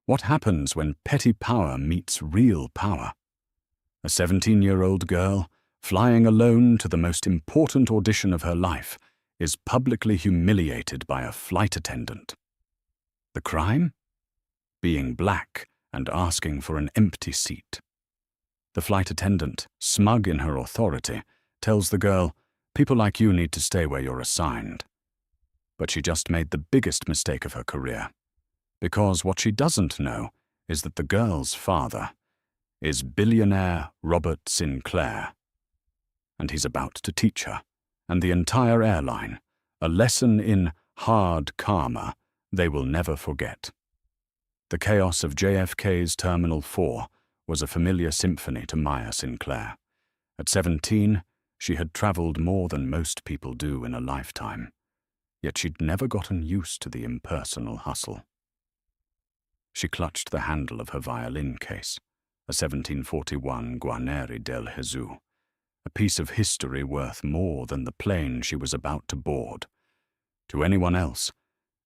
What happens when petty power meets real power? A 17-year-old girl, flying alone to the most important audition of her life, is publicly humiliated by a flight attendant. The crime? Being black and asking for an empty seat. The flight attendant, smug in her authority, tells the girl, "People like you need to stay where you're assigned." But she just made the biggest mistake of her career. Because what she doesn't know is that the girl's father is billionaire Robert Sinclair. And he's about to teach her, and the entire airline, a lesson in hard karma they will never forget. The chaos of JFK's Terminal 4 was a familiar symphony to Maya Sinclair. At 17, she had traveled more than most people do in a lifetime, yet she'd never gotten used to the impersonal hustle. She clutched the handle of her violin case, a 1741 Guarneri del Jesus, a piece of history worth more than the plane she was about to board. To anyone else,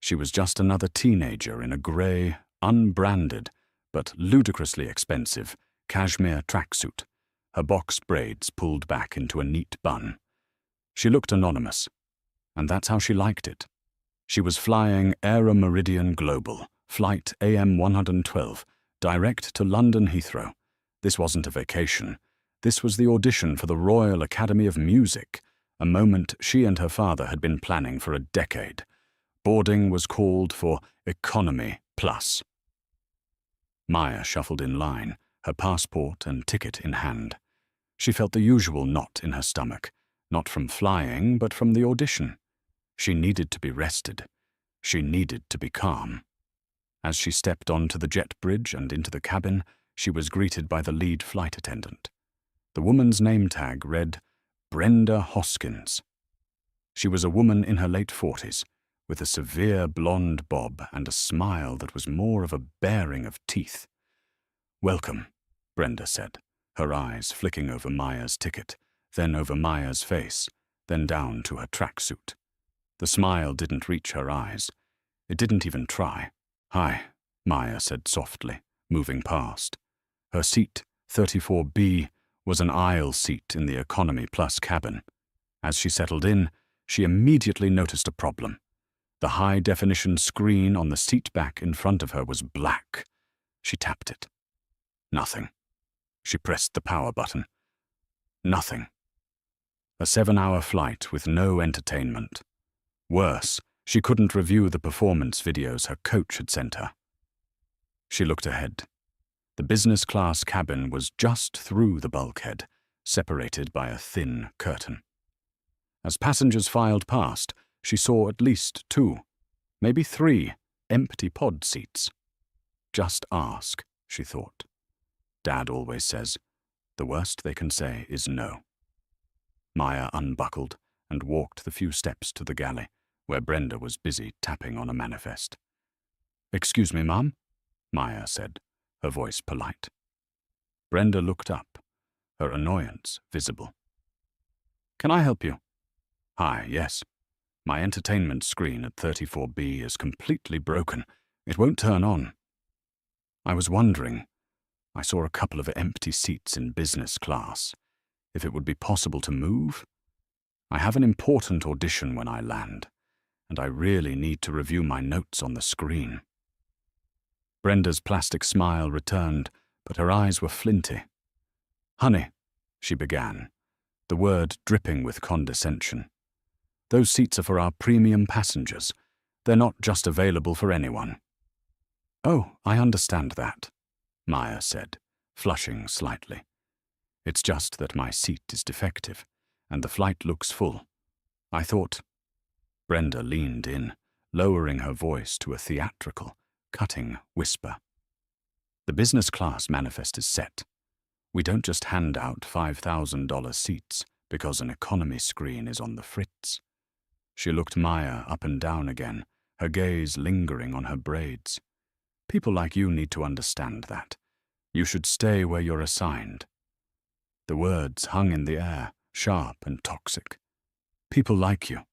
she was just another teenager in a grey, unbranded, but ludicrously expensive cashmere tracksuit, her box braids pulled back into a neat bun. She looked anonymous, and that's how she liked it. She was flying Aero Meridian Global, flight AM 112, direct to London Heathrow. This wasn't a vacation. This was the audition for the Royal Academy of Music, a moment she and her father had been planning for a decade. Boarding was called for Economy Plus. Maya shuffled in line, her passport and ticket in hand. She felt the usual knot in her stomach, not from flying, but from the audition. She needed to be rested. She needed to be calm. As she stepped onto the jet bridge and into the cabin, she was greeted by the lead flight attendant. The woman's name tag read Brenda Hoskins. She was a woman in her late 40s, with a severe blonde bob and a smile that was more of a baring of teeth. "Welcome," Brenda said, her eyes flicking over Maya's ticket, then over Maya's face, then down to her tracksuit. The smile didn't reach her eyes. It didn't even try. "Hi," Maya said softly, moving past. Her seat, 34B, was an aisle seat in the Economy Plus cabin. As she settled in, she immediately noticed a problem. The high-definition screen on the seat back in front of her was black. She tapped it. Nothing. She pressed the power button. Nothing. A 7-hour flight with no entertainment. Worse, she couldn't review the performance videos her coach had sent her. She looked ahead. The business-class cabin was just through the bulkhead, separated by a thin curtain. As passengers filed past, she saw at least 2, maybe 3, empty pod seats. Just ask, she thought. Dad always says, the worst they can say is no. Maya unbuckled and walked the few steps to the galley, where Brenda was busy tapping on a manifest. "Excuse me, Mum," Maya said, her voice polite. Brenda looked up, her annoyance visible. "Can I help you?" "Hi, yes. My entertainment screen at 34B is completely broken. It won't turn on. I was wondering, I saw a couple of empty seats in business class, if it would be possible to move. I have an important audition when I land, and I really need to review my notes on the screen." Brenda's plastic smile returned, but her eyes were flinty. "Honey," she began, the word dripping with condescension. "Those seats are for our premium passengers. They're not just available for anyone." "Oh, I understand that," Maya said, flushing slightly. "It's just that my seat is defective, and the flight looks full. I thought—" Brenda leaned in, lowering her voice to a theatrical, cutting whisper. "The business class manifest is set. We don't just hand out $5,000 seats because an economy screen is on the fritz." She looked Maya up and down again, her gaze lingering on her braids. "People like you need to understand that. You should stay where you're assigned." The words hung in the air, sharp and toxic. "People like you."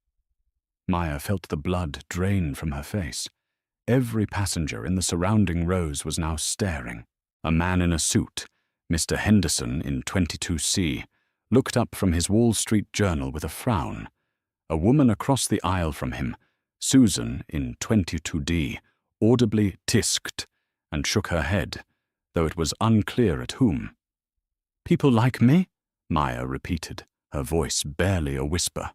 Maya felt the blood drain from her face. Every passenger in the surrounding rows was now staring. A man in a suit, Mr. Henderson in 22C, looked up from his Wall Street Journal with a frown. A woman across the aisle from him, Susan in 22D, audibly tisked and shook her head, though it was unclear at whom. "People like me?" Maya repeated, her voice barely a whisper.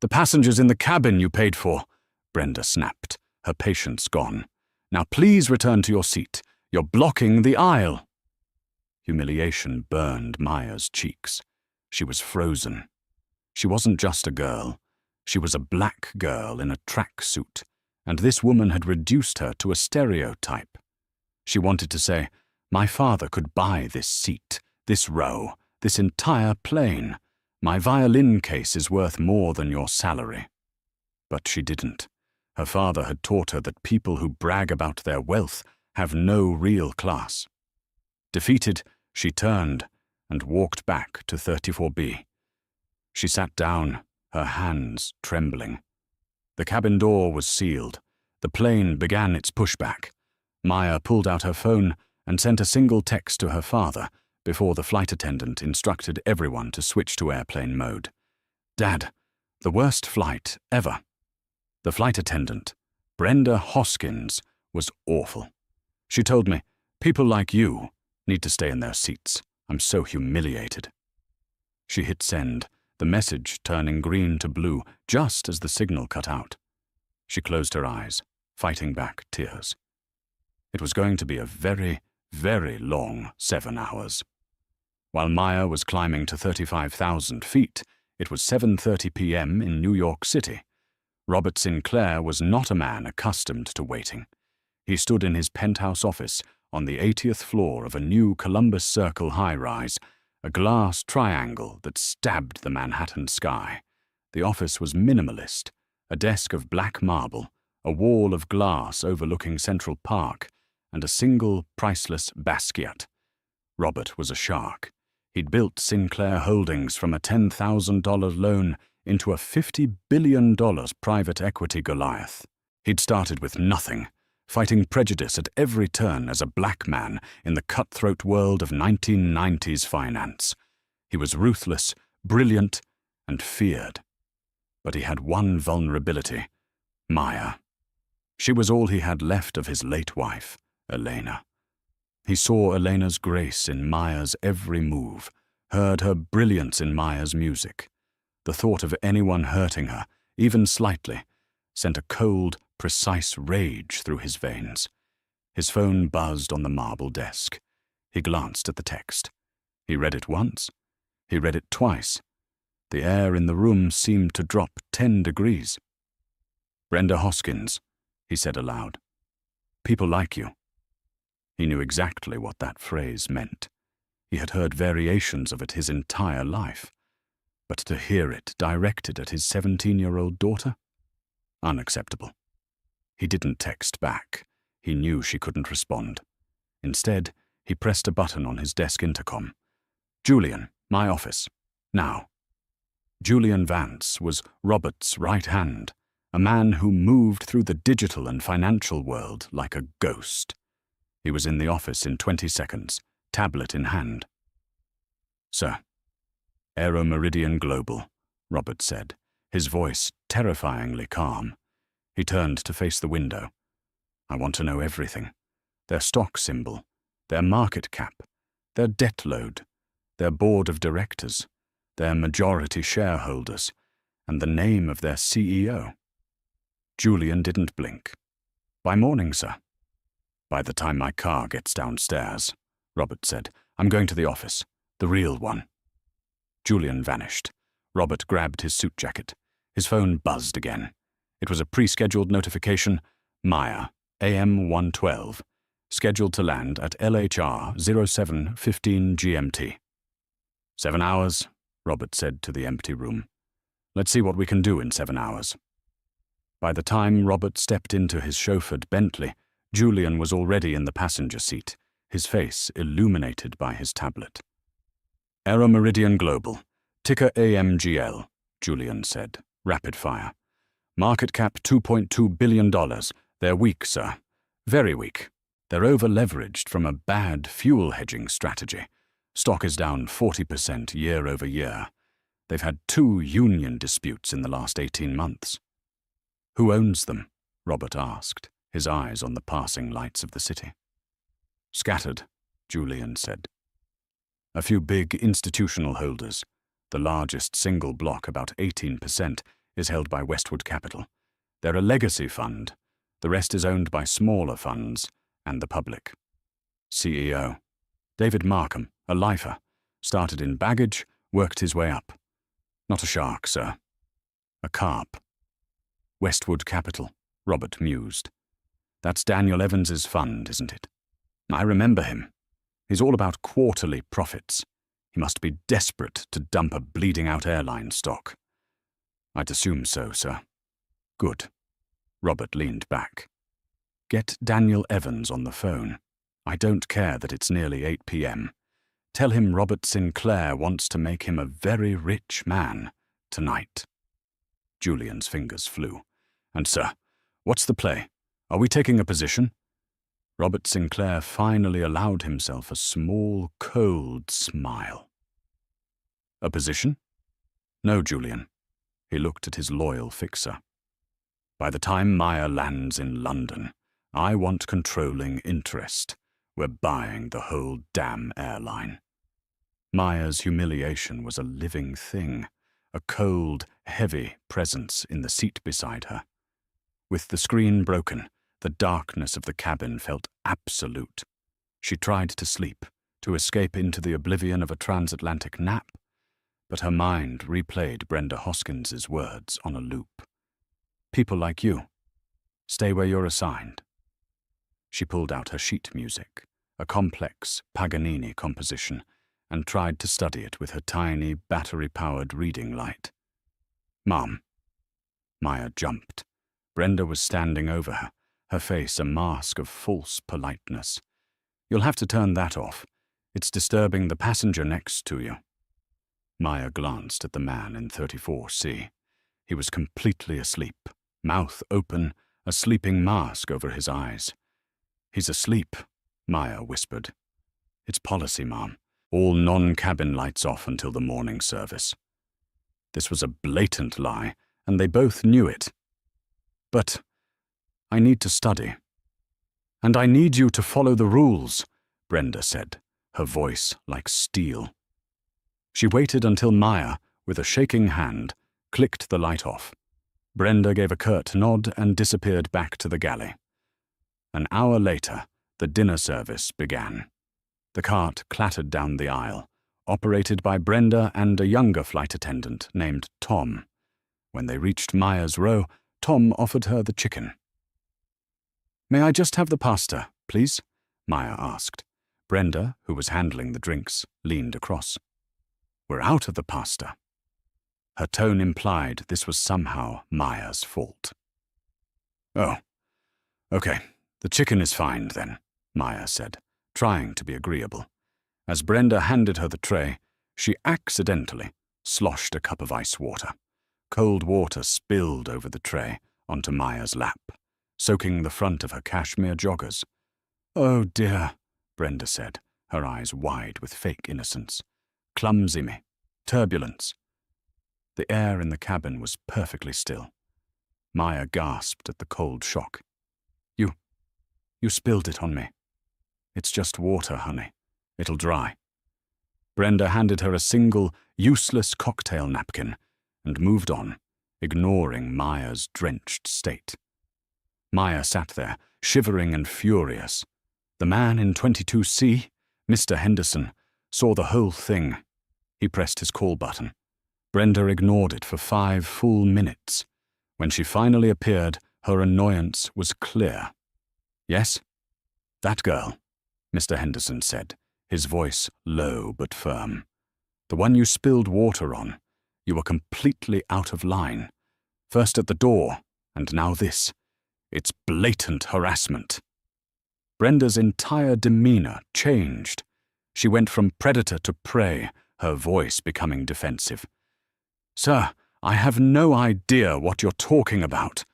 "The passengers in the cabin you paid for," Brenda snapped, her patience gone. "Now please return to your seat. You're blocking the aisle." Humiliation burned Maya's cheeks. She was frozen. She wasn't just a girl. She was a black girl in a tracksuit, and this woman had reduced her to a stereotype. She wanted to say, "My father could buy this seat, this row, this entire plane. My violin case is worth more than your salary." But she didn't. Her father had taught her that people who brag about their wealth have no real class. Defeated, she turned and walked back to 34B. She sat down, her hands trembling. The cabin door was sealed. The plane began its pushback. Maya pulled out her phone and sent a single text to her father before the flight attendant instructed everyone to switch to airplane mode. "Dad, the worst flight ever." The flight attendant, Brenda Hoskins, was awful. She told me, "People like you need to stay in their seats. I'm so humiliated." She hit send, the message turning green to blue just as the signal cut out. She closed her eyes, fighting back tears. It was going to be a very, very long 7 hours. While Maya was climbing to 35,000 feet, it was 7:30 p.m. in New York City. Robert Sinclair was not a man accustomed to waiting. He stood in his penthouse office on the 80th floor of a new Columbus Circle high-rise, a glass triangle that stabbed the Manhattan sky. The office was minimalist, a desk of black marble, a wall of glass overlooking Central Park, and a single priceless Basquiat. Robert was a shark. He'd built Sinclair Holdings from a $10,000 loan into a $50 billion private equity Goliath. He'd started with nothing, fighting prejudice at every turn as a black man in the cutthroat world of 1990s finance. He was ruthless, brilliant, and feared. But he had one vulnerability: Maya. She was all he had left of his late wife, Elena. He saw Elena's grace in Maya's every move, heard her brilliance in Maya's music. The thought of anyone hurting her, even slightly, sent a cold, precise rage through his veins. His phone buzzed on the marble desk. He glanced at the text. He read it once. He read it twice. The air in the room seemed to drop 10 degrees. "Brenda Hoskins," he said aloud. "People like you." He knew exactly what that phrase meant. He had heard variations of it his entire life. But to hear it directed at his 17-year-old daughter? Unacceptable. He didn't text back. He knew she couldn't respond. Instead, he pressed a button on his desk intercom. "Julian, my office. Now." Julian Vance was Robert's right hand, a man who moved through the digital and financial world like a ghost. He was in the office in 20 seconds, tablet in hand. "Sir." "Aero Meridian Global," Robert said, his voice terrifyingly calm. He turned to face the window. "I want to know everything. Their stock symbol, their market cap, their debt load, their board of directors, their majority shareholders, and the name of their CEO." Julian didn't blink. "By morning, sir." "By the time my car gets downstairs," Robert said. "I'm going to the office, the real one." Julian vanished. Robert grabbed his suit jacket. His phone buzzed again. It was a pre-scheduled notification. Maya, AM 112, scheduled to land at LHR 07:15 GMT. 7 hours, Robert said to the empty room. "Let's see what we can do in 7 hours." By the time Robert stepped into his chauffeured Bentley, Julian was already in the passenger seat, his face illuminated by his tablet. "Aero Meridian Global, ticker AMGL, Julian said, rapid fire. "Market cap $2.2 billion. They're weak, sir. Very weak. They're over-leveraged from a bad fuel hedging strategy. Stock is down 40% year over year. They've had 2 union disputes in the last 18 months. Who owns them? Robert asked, his eyes on the passing lights of the city. Scattered, Julian said. A few big institutional holders. The largest single block, about 18%, is held by Westwood Capital. They're a legacy fund. The rest is owned by smaller funds and the public. CEO. David Markham, a lifer. Started in baggage, worked his way up. Not a shark, sir. A carp. Westwood Capital, Robert mused. That's Daniel Evans's fund, isn't it? I remember him. He's all about quarterly profits. He must be desperate to dump a bleeding-out airline stock. I'd assume so, sir. Good. Robert leaned back. Get Daniel Evans on the phone. I don't care that it's nearly 8 p.m. Tell him Robert Sinclair wants to make him a very rich man tonight. Julian's fingers flew. And, sir, what's the play? Are we taking a position? Robert Sinclair finally allowed himself a small, cold smile. A position? No, Julian. He looked at his loyal fixer. By the time Maya lands in London, I want controlling interest. We're buying the whole damn airline. Maya's humiliation was a living thing, a cold, heavy presence in the seat beside her. With the screen broken, the darkness of the cabin felt absolute. She tried to sleep, to escape into the oblivion of a transatlantic nap, but her mind replayed Brenda Hoskins's words on a loop. People like you. Stay where you're assigned. She pulled out her sheet music, a complex Paganini composition, and tried to study it with her tiny, battery-powered reading light. Mom. Maya jumped. Brenda was standing over her, her face a mask of false politeness. You'll have to turn that off. It's disturbing the passenger next to you. Maya glanced at the man in 34C. He was completely asleep, mouth open, a sleeping mask over his eyes. He's asleep, Maya whispered. It's policy, Mom. All non-cabin lights off until the morning service. This was a blatant lie, and they both knew it. But I need to study. And I need you to follow the rules, Brenda said, her voice like steel. She waited until Maya, with a shaking hand, clicked the light off. Brenda gave a curt nod and disappeared back to the galley. An hour later, the dinner service began. The cart clattered down the aisle, operated by Brenda and a younger flight attendant named Tom. When they reached Maya's row, Tom offered her the chicken. May I just have the pasta, please? Maya asked. Brenda, who was handling the drinks, leaned across. We're out of the pasta. Her tone implied this was somehow Maya's fault. Oh, okay. The chicken is fine, then, Maya said, trying to be agreeable. As Brenda handed her the tray, she accidentally sloshed a cup of ice water. Cold water spilled over the tray onto Maya's lap, soaking the front of her cashmere joggers. Oh dear, Brenda said, her eyes wide with fake innocence. Clumsy me. Turbulence. The air in the cabin was perfectly still. Maya gasped at the cold shock. You spilled it on me. It's just water, honey. It'll dry. Brenda handed her a single, useless cocktail napkin and moved on, ignoring Maya's drenched state. Maya sat there, shivering and furious. The man in 22C, Mr. Henderson, saw the whole thing. He pressed his call button. Brenda ignored it for 5 full minutes. When she finally appeared, her annoyance was clear. Yes? That girl, Mr. Henderson said, his voice low but firm. The one you spilled water on. You were completely out of line. First at the door, and now this. It's blatant harassment. Brenda's entire demeanor changed. She went from predator to prey, her voice becoming defensive. Sir, I have no idea what you're talking about.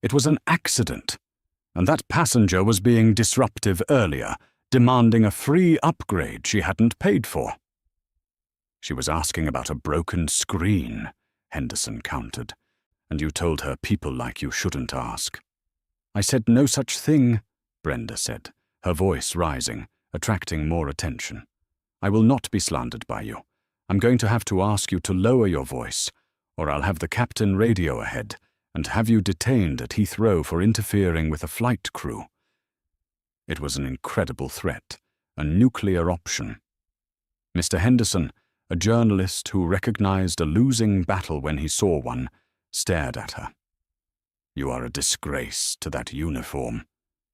It was an accident. And that passenger was being disruptive earlier, demanding a free upgrade she hadn't paid for. She was asking about a broken screen, Henderson countered, and you told her people like you shouldn't ask. I said no such thing, Brenda said, her voice rising, attracting more attention. I will not be slandered by you. I'm going to have to ask you to lower your voice, or I'll have the captain radio ahead and have you detained at Heathrow for interfering with a flight crew. It was an incredible threat, a nuclear option. Mr. Henderson, a journalist who recognized a losing battle when he saw one, stared at her. You are a disgrace to that uniform,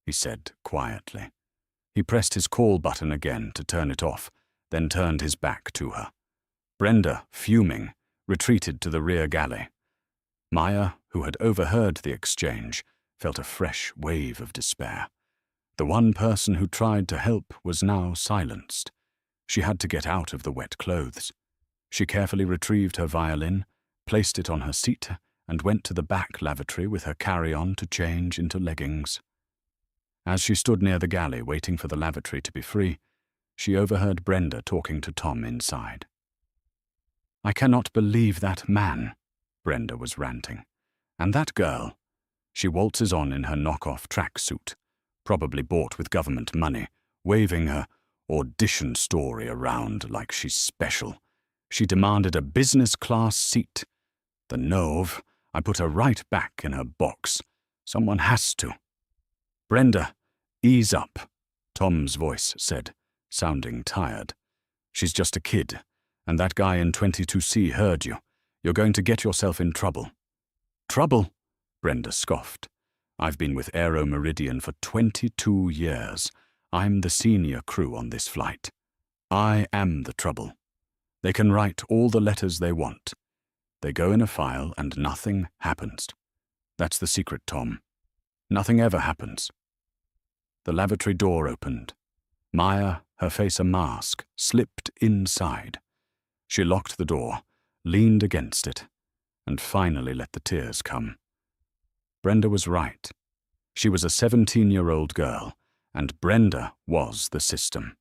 he said quietly. He pressed his call button again to turn it off, then turned his back to her. Brenda, fuming, retreated to the rear galley. Maya, who had overheard the exchange, felt a fresh wave of despair. The one person who tried to help was now silenced. She had to get out of the wet clothes. She carefully retrieved her violin, placed it on her seat, and went to the back lavatory with her carry-on to change into leggings. As she stood near the galley waiting for the lavatory to be free, she overheard Brenda talking to Tom inside. I cannot believe that man, Brenda was ranting. And that girl. She waltzes on in her knockoff tracksuit, probably bought with government money, waving her audition story around like she's special. She demanded a business-class seat. The nerve, I put her right back in her box. Someone has to. Brenda, ease up, Tom's voice said, sounding tired. She's just a kid, and that guy in 22C heard you. You're going to get yourself in trouble. Trouble? Brenda scoffed. I've been with Aero Meridian for 22 years. I'm the senior crew on this flight. I am the trouble. They can write all the letters they want. They go in a file and nothing happens. That's the secret, Tom. Nothing ever happens. The lavatory door opened. Maya, her face a mask, slipped inside. She locked the door, leaned against it, and finally let the tears come. Brenda was right. She was a 17-year-old girl, and Brenda was the system.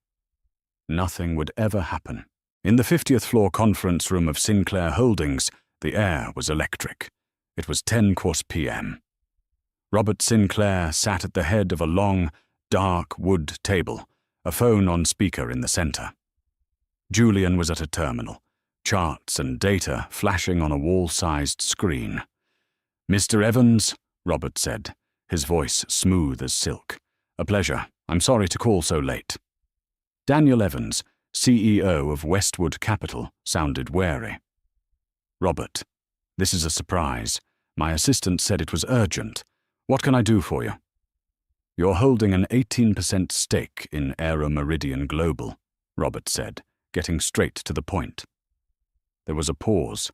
Nothing would ever happen. In the 50th floor conference room of Sinclair Holdings, the air was electric. It was 10 p.m. Robert Sinclair sat at the head of a long, dark wood table, a phone on speaker in the center. Julian was at a terminal, charts and data flashing on a wall-sized screen. Mr. Evans, Robert said, his voice smooth as silk. A pleasure. I'm sorry to call so late. Daniel Evans, CEO of Westwood Capital, sounded wary. Robert, this is a surprise. My assistant said it was urgent. What can I do for you? You're holding an 18% stake in Aero Meridian Global, Robert said, getting straight to the point. There was a pause.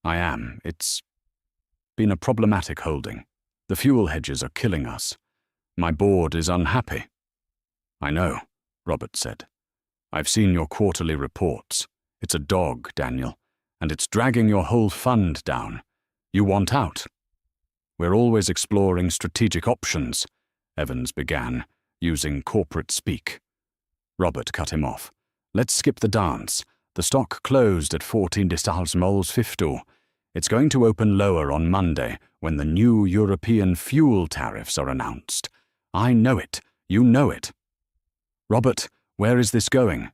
I am. It's been a problematic holding. The fuel hedges are killing us. My board is unhappy. I know, Robert said. I've seen your quarterly reports. It's a dog, Daniel, and it's dragging your whole fund down. You want out. We're always exploring strategic options, Evans began, using corporate speak. Robert cut him off. Let's skip the dance. The stock closed at 14 decimals 50. It's going to open lower on Monday when the new European fuel tariffs are announced. I know it. You know it. Robert, where is this going?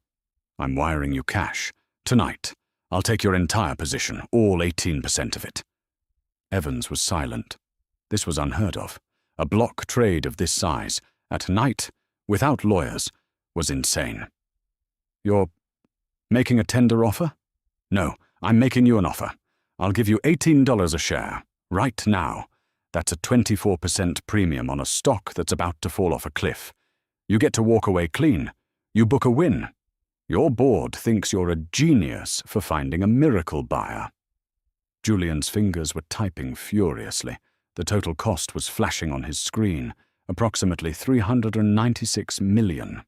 I'm wiring you cash. Tonight. I'll take your entire position, all 18% of it. Evans was silent. This was unheard of. A block trade of this size, at night, without lawyers, was insane. You're making a tender offer? No, I'm making you an offer. I'll give you $18 a share, right now. That's a 24% premium on a stock that's about to fall off a cliff. You get to walk away clean. You book a win. Your board thinks you're a genius for finding a miracle buyer. Julian's fingers were typing furiously. The total cost was flashing on his screen, approximately $396 million.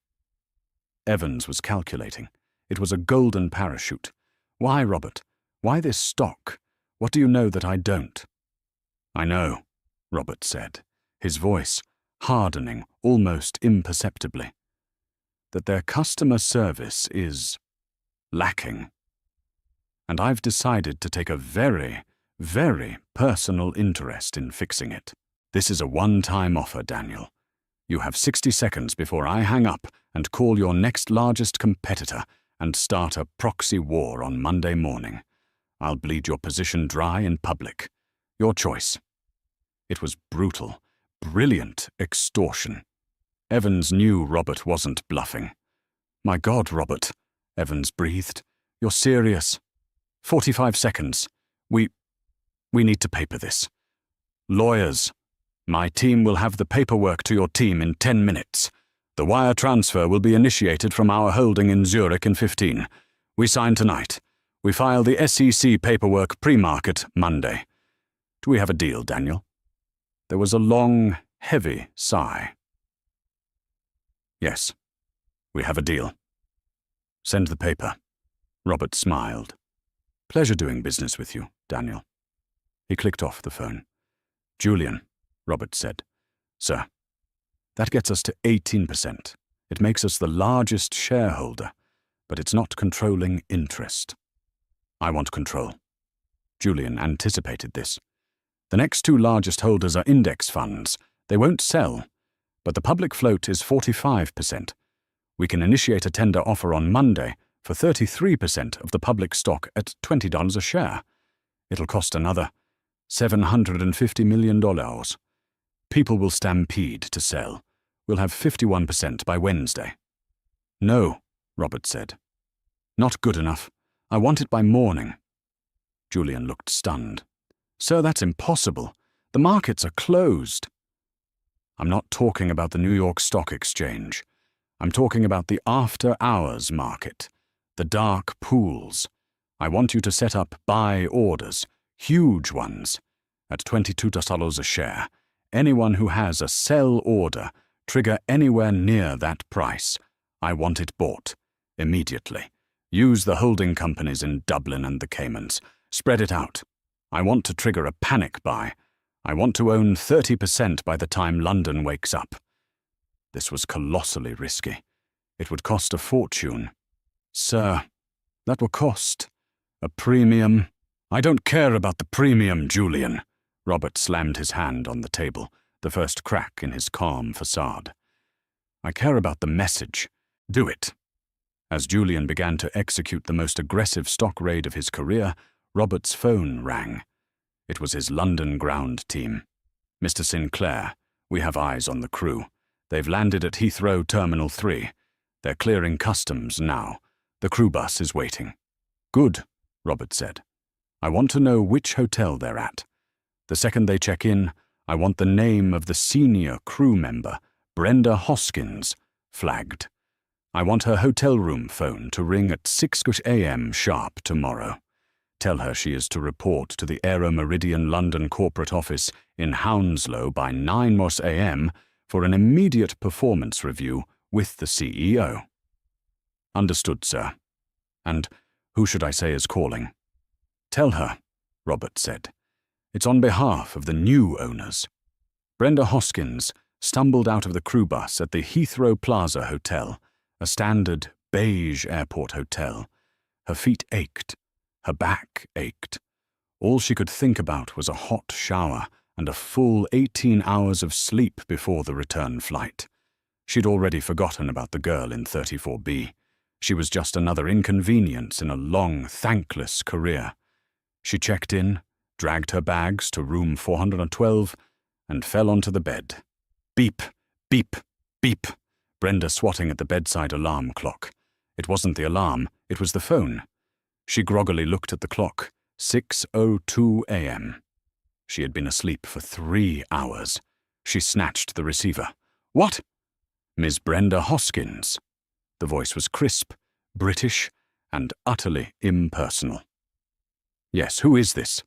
Evans was calculating. It was a golden parachute. Why, Robert? Why this stock? What do you know that I don't? I know, Robert said, his voice hardening almost imperceptibly. That their customer service is lacking. And I've decided to take a very, very personal interest in fixing it. This is a one-time offer, Daniel. You have 60 seconds before I hang up and call your next largest competitor and start a proxy war on Monday morning. I'll bleed your position dry in public. Your choice. It was brutal, brilliant extortion. Evans knew Robert wasn't bluffing. My God, Robert, Evans breathed. You're serious. 45 seconds. We need to paper this. Lawyers. My team will have the paperwork to your team in 10 minutes. The wire transfer will be initiated from our holding in Zurich in 15. We sign tonight. We file the SEC paperwork pre-market Monday. Do we have a deal, Daniel? There was a long, heavy sigh. Yes, we have a deal. Send the paper. Robert smiled. Pleasure doing business with you, Daniel. He clicked off the phone. Julian, Robert said. Sir. That gets us to 18%. It makes us the largest shareholder, but it's not controlling interest. I want control. Julian anticipated this. The next two largest holders are index funds. They won't sell, but the public float is 45%. We can initiate a tender offer on Monday for 33% of the public stock at $20 a share. It'll cost another $750 million. People will stampede to sell. We'll have 51% by Wednesday. No, Robert said. Not good enough. I want it by morning. Julian looked stunned. Sir, that's impossible. The markets are closed. I'm not talking about the New York Stock Exchange. I'm talking about the after-hours market, the dark pools. I want you to set up buy orders, huge ones, at $22 a share. Anyone who has a sell order, trigger anywhere near that price. I want it bought, immediately. Use the holding companies in Dublin and the Caymans. Spread it out. I want to trigger a panic buy. I want to own 30% by the time London wakes up. This was colossally risky. It would cost a fortune. Sir, that will cost a premium. I don't care about the premium, Julian. Robert slammed his hand on the table, the first crack in his calm facade. I care about the message. Do it. As Julian began to execute the most aggressive stock raid of his career, Robert's phone rang. It was his London ground team. Mr. Sinclair, we have eyes on the crew. They've landed at Heathrow Terminal 3. They're clearing customs now. The crew bus is waiting. Good, Robert said. I want to know which hotel they're at. The second they check in, I want the name of the senior crew member, Brenda Hoskins, flagged. I want her hotel room phone to ring at 6 a.m. sharp tomorrow. Tell her she is to report to the Aero Meridian London corporate office in Hounslow by 9 a.m. for an immediate performance review with the CEO. Understood, sir. And who should I say is calling? Tell her, Robert said. It's on behalf of the new owners. Brenda Hoskins stumbled out of the crew bus at the Heathrow Plaza Hotel, a standard beige airport hotel. Her feet ached. Her back ached. All she could think about was a hot shower and a full 18 hours of sleep before the return flight. She'd already forgotten about the girl in 34B. She was just another inconvenience in a long, thankless career. She checked in, dragged her bags to room 412, and fell onto the bed. Beep, beep, beep. Brenda swatting at the bedside alarm clock. It wasn't the alarm, it was the phone. She groggily looked at the clock. 6:02 a.m. She had been asleep for 3 hours. She snatched the receiver. What? Miss Brenda Hoskins. The voice was crisp, British, and utterly impersonal. Yes, who is this?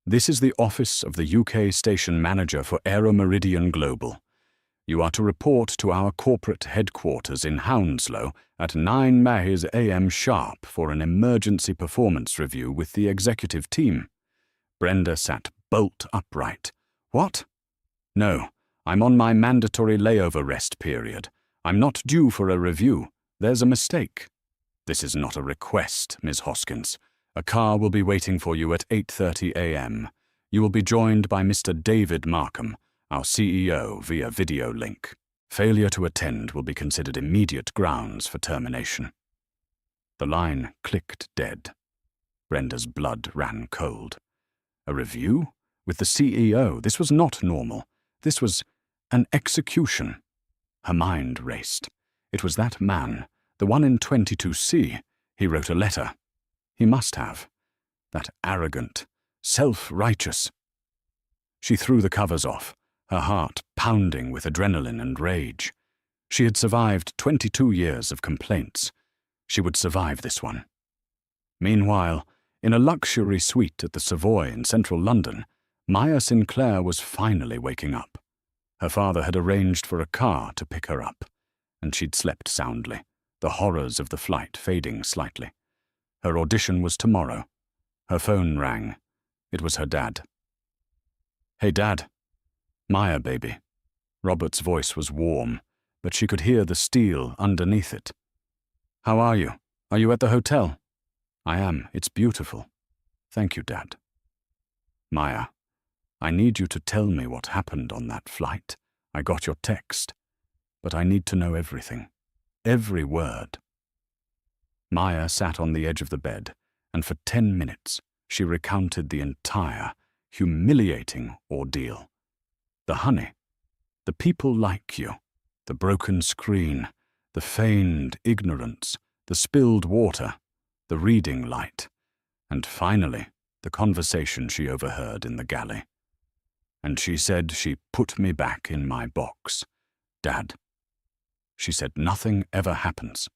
This is the office of the UK station manager for Aero Meridian Global. You are to report to our corporate headquarters in Hounslow at 9 a.m. sharp for an emergency performance review with the executive team. Brenda sat bolt upright. What? No, I'm on my mandatory layover rest period. I'm not due for a review. There's a mistake. This is not a request, Ms. Hoskins. A car will be waiting for you at 8:30 a.m. You will be joined by Mr. David Markham, our CEO, via video link. Failure to attend will be considered immediate grounds for termination. The line clicked dead. Brenda's blood ran cold. A review? With the CEO? This was not normal. This was an execution. Her mind raced. It was that man, the one in 22C. He wrote a letter. He must have. That arrogant, self-righteous. She threw the covers off, her heart pounding with adrenaline and rage. She had survived 22 years of complaints. She would survive this one. Meanwhile, in a luxury suite at the Savoy in central London, Maya Sinclair was finally waking up. Her father had arranged for a car to pick her up, and she'd slept soundly, the horrors of the flight fading slightly. Her audition was tomorrow. Her phone rang. It was her dad. "Hey, Dad." "Maya, baby." Robert's voice was warm, but she could hear the steel underneath it. "How are you? Are you at the hotel?" "I am. It's beautiful." "Thank you, Dad." "Maya, I need you to tell me what happened on that flight. I got your text, but I need to know everything. Every word." Maya sat on the edge of the bed, and for 10 minutes she recounted the entire, humiliating ordeal. The honey, the people like you, the broken screen, the feigned ignorance, the spilled water, the reading light, and finally, the conversation she overheard in the galley. And she said she put me back in my box. "Dad," she said, "nothing ever happens."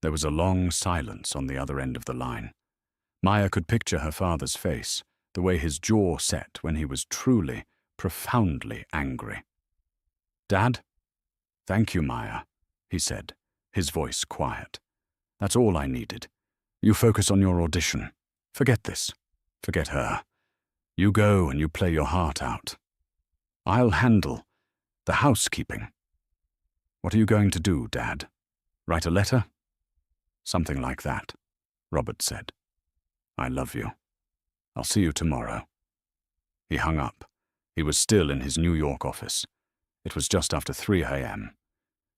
There was a long silence on the other end of the line. Maya could picture her father's face, the way his jaw set when he was truly, profoundly angry. "Dad?" "Thank you, Maya," he said, his voice quiet. "That's all I needed. You focus on your audition. Forget this. Forget her. You go and you play your heart out. I'll handle the housekeeping." "What are you going to do, Dad? Write a letter?" "Something like that," Robert said. "I love you. I'll see you tomorrow." He hung up. He was still in his New York office. It was just after 3 a.m.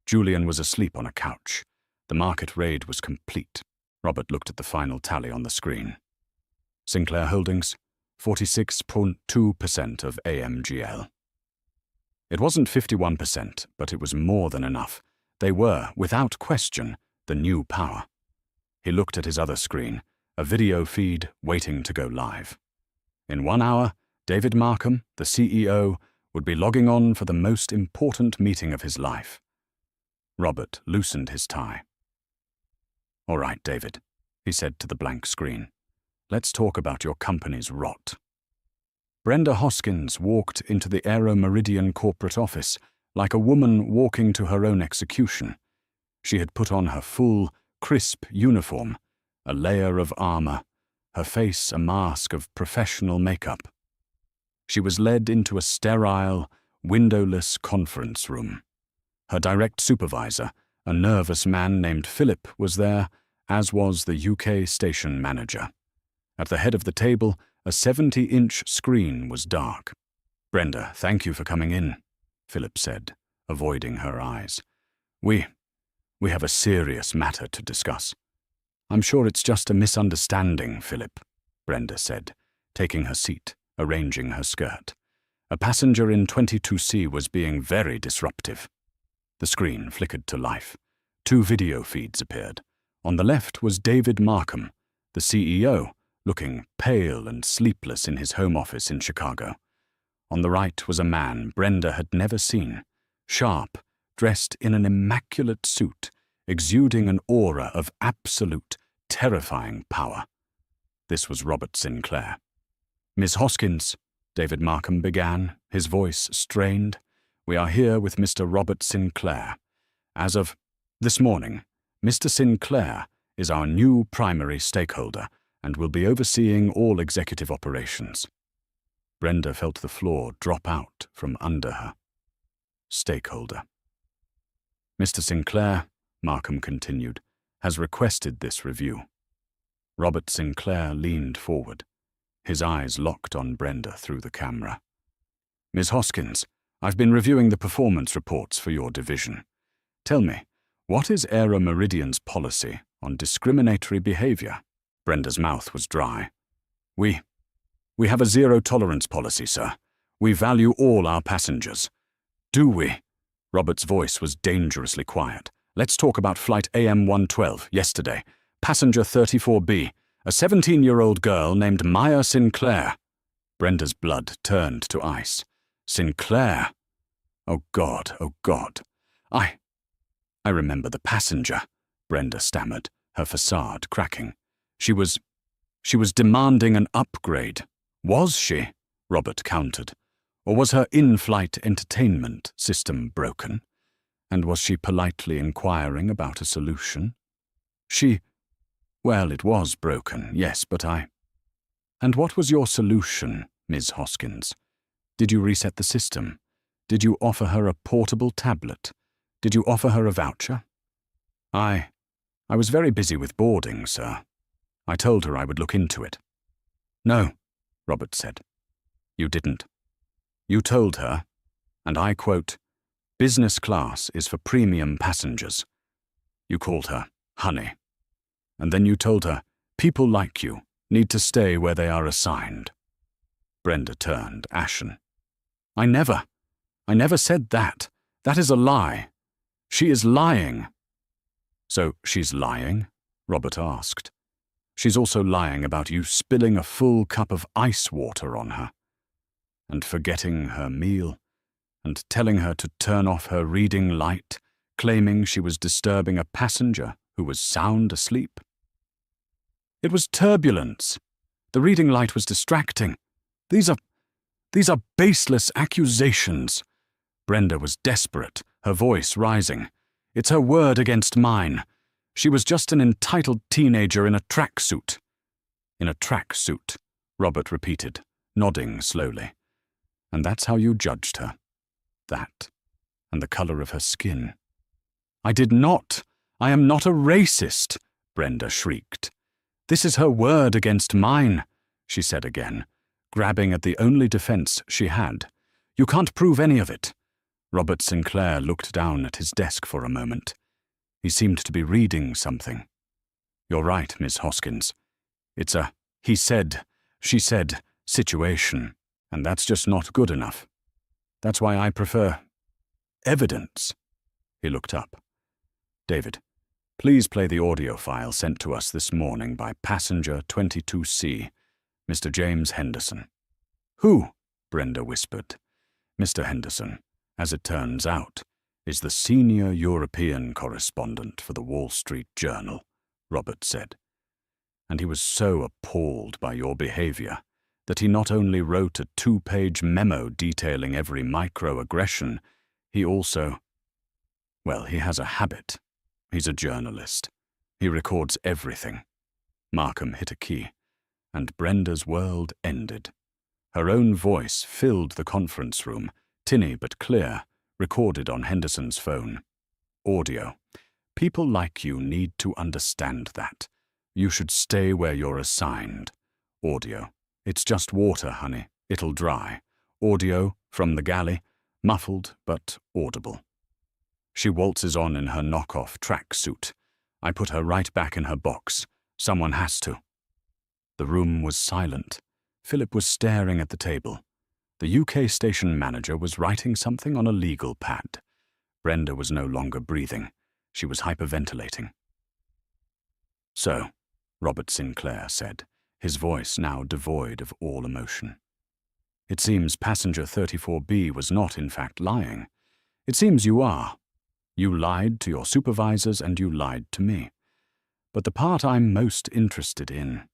Julian was asleep on a couch. The market raid was complete. Robert looked at the final tally on the screen. Sinclair Holdings, 46.2% of AMGL. It wasn't 51%, but it was more than enough. They were, without question, the new power. He looked at his other screen, a video feed waiting to go live. In 1 hour, David Markham, the CEO, would be logging on for the most important meeting of his life. Robert loosened his tie. "All right, David," he said to the blank screen. "Let's talk about your company's rot." Brenda Hoskins walked into the Aero Meridian corporate office like a woman walking to her own execution. She had put on her full, crisp uniform, a layer of armor, her face a mask of professional makeup. She was led into a sterile, windowless conference room. Her direct supervisor, a nervous man named Philip, was there, as was the UK station manager. At the head of the table, a 70-inch screen was dark. "Brenda, thank you for coming in," Philip said, avoiding her eyes. We have a serious matter to discuss." "I'm sure it's just a misunderstanding, Philip," Brenda said, taking her seat, arranging her skirt. A passenger in 22C was being very disruptive. The screen flickered to life. 2 video feeds appeared. On the left was David Markham, the CEO, looking pale and sleepless in his home office in Chicago. On the right was a man Brenda had never seen, sharp, dressed in an immaculate suit, exuding an aura of absolute, terrifying power. This was Robert Sinclair. "Miss Hoskins," David Markham began, his voice strained, "we are here with Mr. Robert Sinclair. As of this morning, Mr. Sinclair is our new primary stakeholder and will be overseeing all executive operations." Brenda felt the floor drop out from under her. Stakeholder. Mr. Sinclair, Markham continued, has requested this review. Robert Sinclair leaned forward, his eyes locked on Brenda through the camera. Ms. Hoskins, I've been reviewing the performance reports for your division. Tell me, what is Aero Meridian's policy on discriminatory behavior? Brenda's mouth was dry. We have a zero-tolerance policy, sir. We value all our passengers. Do we? Robert's voice was dangerously quiet. Let's talk about flight AM 112, yesterday. Passenger 34B, a 17-year-old girl named Maya Sinclair. Brenda's blood turned to ice. Sinclair? Oh, God, oh, God. I remember the passenger, Brenda stammered, her facade cracking. She was demanding an upgrade. Was she? Robert countered. Or was her in-flight entertainment system broken? And was she politely inquiring about a solution? Well, it was broken, yes, but And what was your solution, Ms. Hoskins? Did you reset the system? Did you offer her a portable tablet? Did you offer her a voucher? I was very busy with boarding, sir. I told her I would look into it. No, Robert said. You didn't. You told her, and I quote, business class is for premium passengers. You called her honey. And then you told her, people like you need to stay where they are assigned. Brenda turned ashen. I never said that. That is a lie. She is lying. So she's lying? Robert asked. She's also lying about you spilling a full cup of ice water on her, and forgetting her meal, and telling her to turn off her reading light, claiming she was disturbing a passenger who was sound asleep. It was turbulence. The reading light was distracting. These are baseless accusations. Brenda was desperate, her voice rising. It's her word against mine. She was just an entitled teenager in a tracksuit. In a tracksuit, Robert repeated, nodding slowly. And that's how you judged her. That, and the color of her skin. I did not. I am not a racist, Brenda shrieked. This is her word against mine, she said again, grabbing at the only defense she had. You can't prove any of it. Robert Sinclair looked down at his desk for a moment. He seemed to be reading something. You're right, Miss Hoskins. It's a he said, she said situation, and that's just not good enough. That's why I prefer evidence. He looked up. David, please play the audio file sent to us this morning by passenger 22C, Mr. James Henderson. Who? Brenda whispered. Mr. Henderson, as it turns out, is the senior European correspondent for the Wall Street Journal, Robert said. And he was so appalled by your behavior that he not only wrote a 2-page memo detailing every microaggression, he also, well, he has a habit. He's a journalist. He records everything. Markham hit a key, and Brenda's world ended. Her own voice filled the conference room, tinny but clear, recorded on Henderson's phone. Audio. People like you need to understand that. You should stay where you're assigned. Audio. It's just water, honey. It'll dry. Audio from the galley, muffled but audible. She waltzes on in her knockoff tracksuit. I put her right back in her box. Someone has to. The room was silent. Philip was staring at the table. The UK station manager was writing something on a legal pad. Brenda was no longer breathing. She was hyperventilating. So, Robert Sinclair said, his voice now devoid of all emotion. It seems passenger 34B was not in fact lying. It seems you are. You lied to your supervisors and you lied to me. But the part I'm most interested in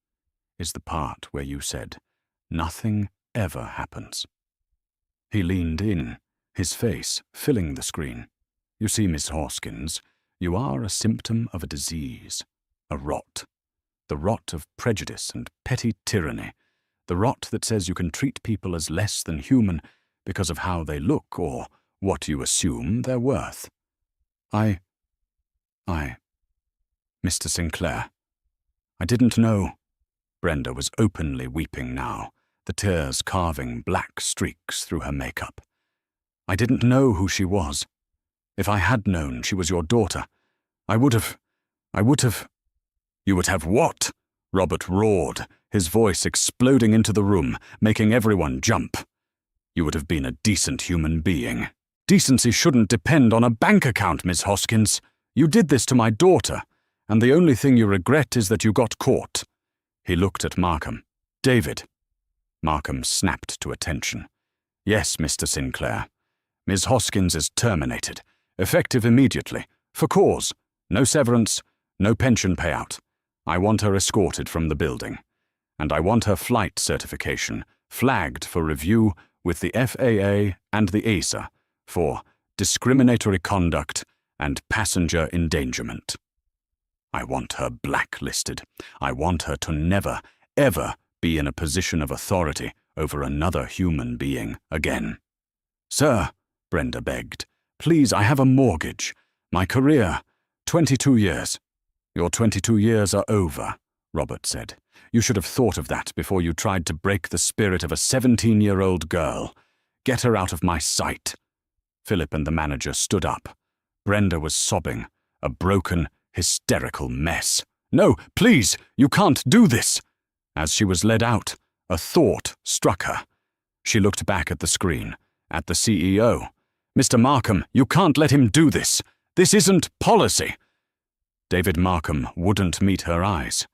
is the part where you said, nothing ever happens. He leaned in, his face filling the screen. You see, Miss Hoskins, you are a symptom of a disease, a rot. The rot of prejudice and petty tyranny, The rot that says you can treat people as less than human because of how they look or what you assume they're worth. Mr. Sinclair, I didn't know. Brenda was openly weeping now, the tears carving black streaks through her makeup. I didn't know who she was. If I had known she was your daughter, I would have. You would have what? Robert roared, his voice exploding into the room, making everyone jump. You would have been a decent human being. Decency shouldn't depend on a bank account, Miss Hoskins. You did this to my daughter, and the only thing you regret is that you got caught. He looked at Markham. David. Markham snapped to attention. Yes, Mr. Sinclair. Ms. Hoskins is terminated, effective immediately, for cause. No severance, no pension payout. I want her escorted from the building. And I want her flight certification flagged for review with the FAA and the ASA for discriminatory conduct and passenger endangerment. I want her blacklisted. I want her to never, ever be in a position of authority over another human being again. Sir, Brenda begged, please, I have a mortgage. My career, 22 years. Your 22 years are over, Robert said. You should have thought of that before you tried to break the spirit of a 17-year-old girl. Get her out of my sight. Philip and the manager stood up. Brenda was sobbing, a broken, hysterical mess. No, please, you can't do this. As she was led out, a thought struck her. She looked back at the screen, at the CEO. Mr. Markham, you can't let him do this. This isn't policy. David Markham wouldn't meet her eyes.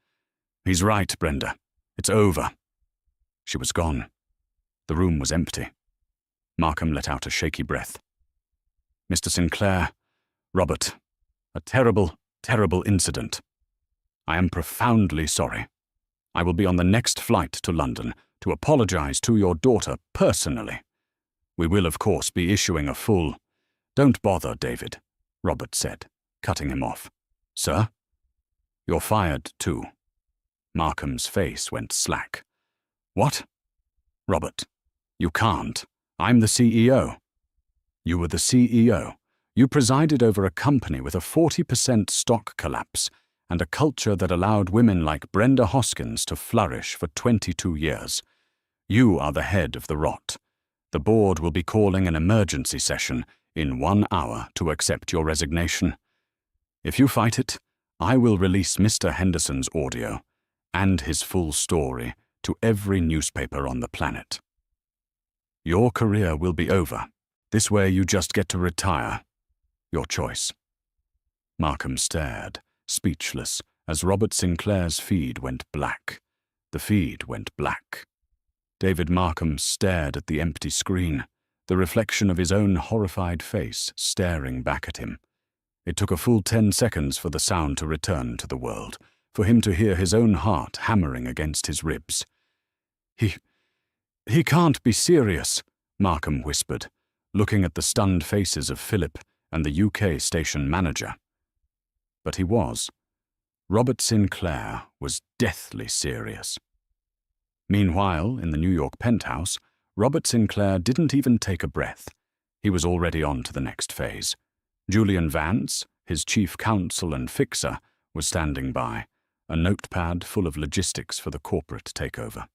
He's right, Brenda. It's over. She was gone. The room was empty. Markham let out a shaky breath. Mr. Sinclair, Robert, a terrible, terrible incident. I am profoundly sorry. I will be on the next flight to London to apologize to your daughter personally. We will, of course, be issuing a full— Don't bother, David, Robert said, cutting him off. Sir? You're fired, too. Markham's face went slack. What? Robert, you can't. I'm the CEO. You were the CEO. You presided over a company with a 40% stock collapse and a culture that allowed women like Brenda Hoskins to flourish for 22 years. You are the head of the rot. The board will be calling an emergency session in 1 hour to accept your resignation. If you fight it, I will release Mr. Henderson's audio and his full story to every newspaper on the planet. Your career will be over. This way you just get to retire. Your choice. Markham stared, speechless, as Robert Sinclair's feed went black. The feed went black. David Markham stared at the empty screen, the reflection of his own horrified face staring back at him. It took a full 10 seconds for the sound to return to the world, for him to hear his own heart hammering against his ribs. He can't be serious, Markham whispered, looking at the stunned faces of Philip and the UK station manager. But he was. Robert Sinclair was deathly serious. Meanwhile, in the New York penthouse, Robert Sinclair didn't even take a breath. He was already on to the next phase. Julian Vance, his chief counsel and fixer, was standing by, a notepad full of logistics for the corporate takeover.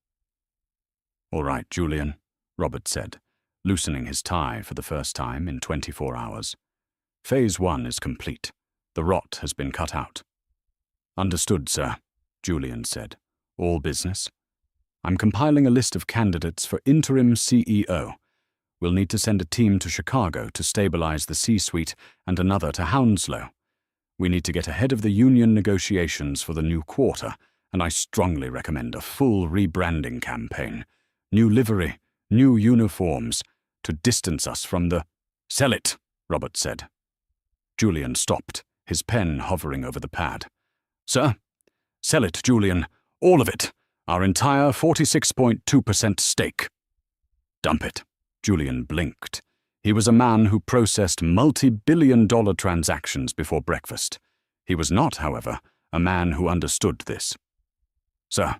All right, Julian, Robert said, loosening his tie for the first time in 24 hours. Phase 1 is complete. The rot has been cut out. Understood, sir, Julian said. All business. I'm compiling a list of candidates for interim CEO. We'll need to send a team to Chicago to stabilize the C-suite and another to Hounslow. We need to get ahead of the union negotiations for the new quarter, and I strongly recommend a full rebranding campaign. New livery, new uniforms, to distance us from the— Sell it, Robert said. Julian stopped, his pen hovering over the pad. Sir? Sell it, Julian. All of it. Our entire 46.2% stake. Dump it. Julian blinked. He was a man who processed multi-billion-dollar transactions before breakfast. He was not, however, a man who understood this. Sir,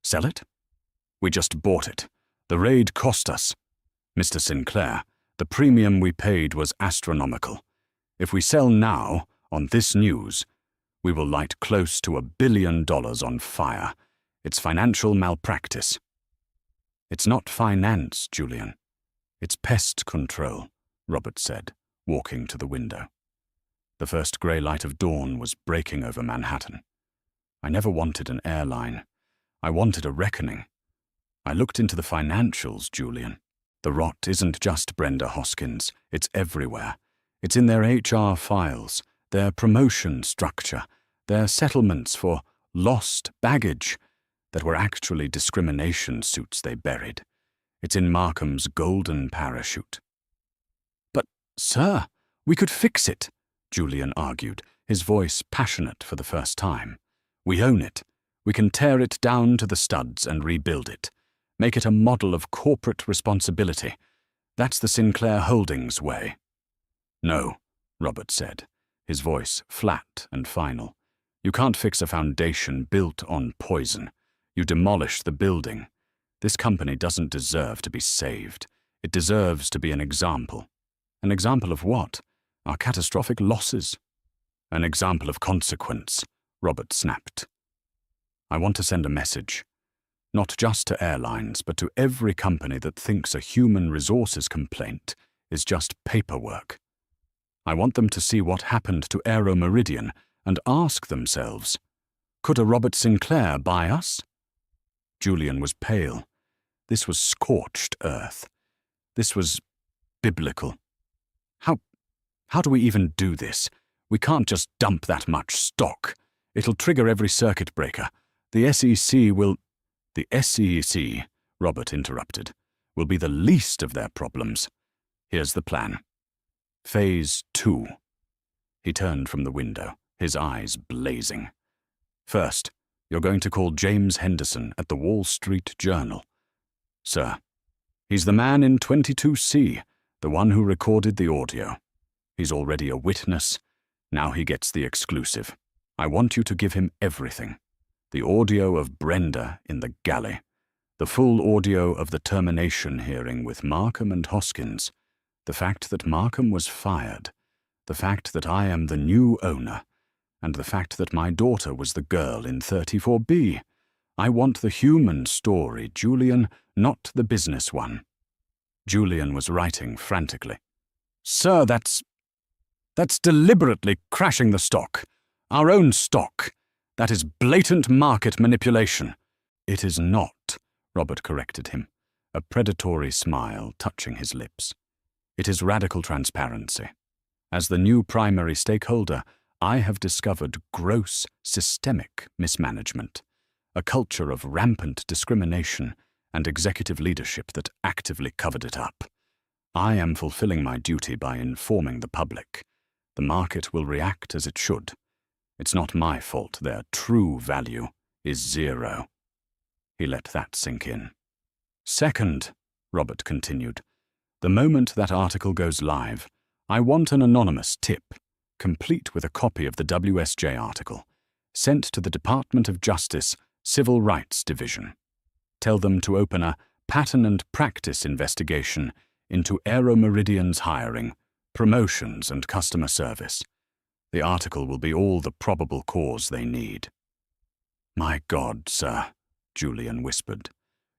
sell it? We just bought it. The raid cost us. Mr. Sinclair, the premium we paid was astronomical. If we sell now, on this news, we will light close to $1 billion on fire. It's financial malpractice. It's not finance, Julian. It's pest control, Robert said, walking to the window. The first grey light of dawn was breaking over Manhattan. I never wanted an airline. I wanted a reckoning. I looked into the financials, Julian. The rot isn't just Brenda Hoskins. It's everywhere. It's in their HR files, their promotion structure, their settlements for lost baggage that were actually discrimination suits they buried. It's in Markham's golden parachute. But, sir, we could fix it, Julian argued, his voice passionate for the first time. We own it. We can tear it down to the studs and rebuild it. Make it a model of corporate responsibility. That's the Sinclair Holdings way. No, Robert said, his voice flat and final. You can't fix a foundation built on poison. You demolish the building. This company doesn't deserve to be saved. It deserves to be an example. An example of what? Our catastrophic losses. An example of consequence, Robert snapped. I want to send a message. Not just to airlines, but to every company that thinks a human resources complaint is just paperwork. I want them to see what happened to Aero Meridian and ask themselves, could a Robert Sinclair buy us? Julian was pale. This was scorched earth. This was biblical. How do we even do this? We can't just dump that much stock. It'll trigger every circuit breaker. The SEC, Robert interrupted, will be the least of their problems. Here's the plan. Phase 2. He turned from the window, his eyes blazing. First, you're going to call James Henderson at the Wall Street Journal. Sir, he's the man in 22C, the one who recorded the audio. He's already a witness. Now he gets the exclusive. I want you to give him everything. The audio of Brenda in the galley. The full audio of the termination hearing with Markham and Hoskins. The fact that Markham was fired. The fact that I am the new owner. And the fact that my daughter was the girl in 34B. I want the human story, Julian, not the business one. Julian was writing frantically. Sir, that's deliberately crashing the stock. Our own stock. That is blatant market manipulation. It is not, Robert corrected him, a predatory smile touching his lips. It is radical transparency. As the new primary stakeholder, I have discovered gross systemic mismanagement, a culture of rampant discrimination and executive leadership that actively covered it up. I am fulfilling my duty by informing the public. The market will react as it should. It's not my fault their true value is 0. He let that sink in. Second, Robert continued, the moment that article goes live, I want an anonymous tip, complete with a copy of the WSJ article, sent to the Department of Justice, Civil Rights Division. Tell them to open a pattern and practice investigation into Aero Meridian's hiring, promotions and customer service. The article will be all the probable cause they need. My God, sir, Julian whispered.